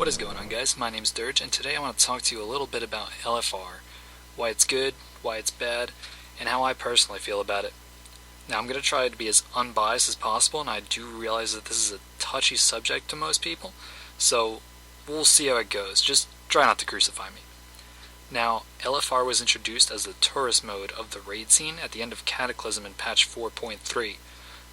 What is going on, guys? My name's Dirge, and today I want to talk to you a little bit about LFR, why it's good, why it's bad, and how I personally feel about it. Now, I'm going to try to be as unbiased as possible, and I do realize that this is a touchy subject to most people, so we'll see how it goes. Just try not to crucify me. Now, LFR was introduced as the tourist mode of the raid scene at the end of Cataclysm in patch 4.3.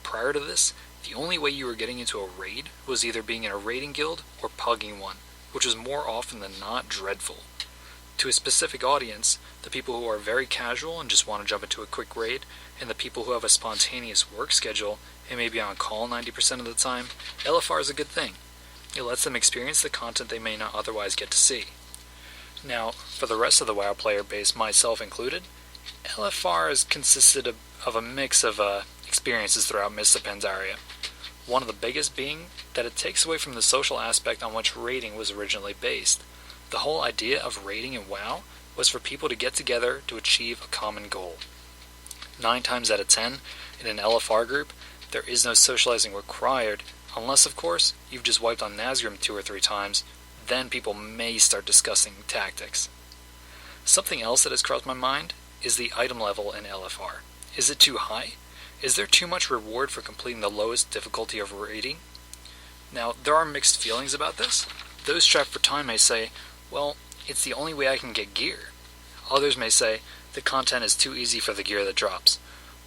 Prior to this, the only way you were getting into a raid was either being in a raiding guild or pugging one, which was more often than not dreadful. To a specific audience, the people who are very casual and just want to jump into a quick raid, and the people who have a spontaneous work schedule and may be on call 90% of the time, LFR is a good thing. It lets them experience the content they may not otherwise get to see. Now, for the rest of the WoW player base, myself included, LFR has consisted of a mix of experiences throughout Mists of Pandaria. One of the biggest being that it takes away from the social aspect on which raiding was originally based. The whole idea of raiding in WoW was for people to get together to achieve a common goal. 9 times out of 10, in an LFR group, there is no socializing required, unless of course you've just wiped on Nazgrim 2 or 3 times, then people may start discussing tactics. Something else that has crossed my mind is the item level in LFR. Is it too high? Is there too much reward for completing the lowest difficulty of raiding? Now, there are mixed feelings about this. Those strapped for time may say, well, it's the only way I can get gear. Others may say, the content is too easy for the gear that drops.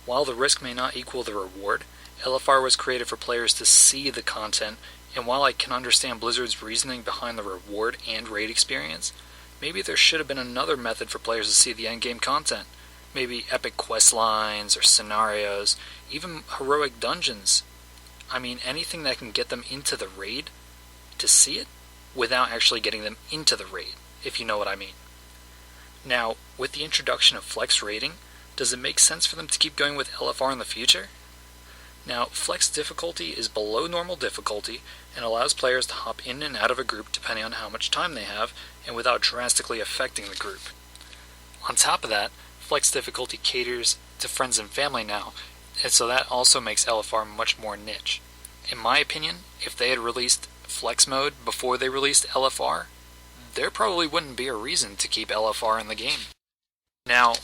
While the risk may not equal the reward, LFR was created for players to see the content, and while I can understand Blizzard's reasoning behind the reward and raid experience, maybe there should have been another method for players to see the endgame content. Maybe epic quest lines or scenarios, even heroic dungeons. I mean, anything that can get them into the raid to see it without actually getting them into the raid, if you know what I mean. Now, with the introduction of flex raiding, does it make sense for them to keep going with LFR in the future? Now, flex difficulty is below normal difficulty and allows players to hop in and out of a group depending on how much time they have and without drastically affecting the group. On top of that, flex difficulty caters to friends and family now, and so that also makes LFR much more niche. In my opinion, if they had released flex mode before they released LFR, there probably wouldn't be a reason to keep LFR in the game. Now,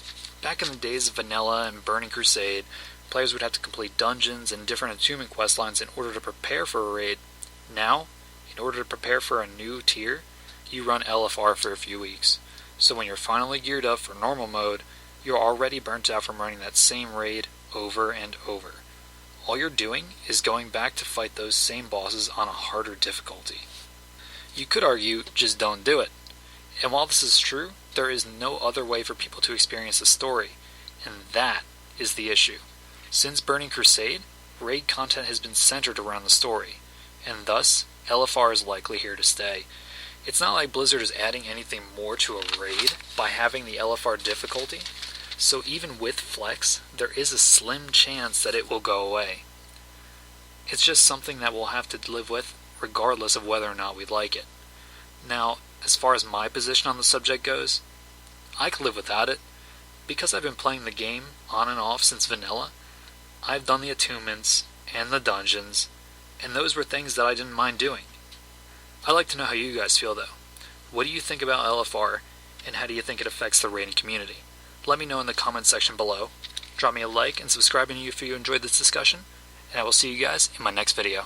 back in the days of Vanilla and Burning Crusade, players would have to complete dungeons and different attunement quest lines in order to prepare for a raid. Now, in order to prepare for a new tier, you run LFR for a few weeks. So when you're finally geared up for normal mode, you're already burnt out from running that same raid over and over. All you're doing is going back to fight those same bosses on a harder difficulty. You could argue, just don't do it. And while this is true, there is no other way for people to experience the story, and that is the issue. Since Burning Crusade, raid content has been centered around the story, and thus, LFR is likely here to stay. It's not like Blizzard is adding anything more to a raid by having the LFR difficulty, so even with flex, there is a slim chance that it will go away. It's just something that we'll have to live with, regardless of whether or not we like it. Now, as far as my position on the subject goes, I could live without it. Because I've been playing the game on and off since Vanilla, I've done the attunements and the dungeons, and those were things that I didn't mind doing. I'd like to know how you guys feel though. What do you think about LFR, and how do you think it affects the raiding community? Let me know in the comments section below. Drop me a like and subscribe if you enjoyed this discussion, and I will see you guys in my next video.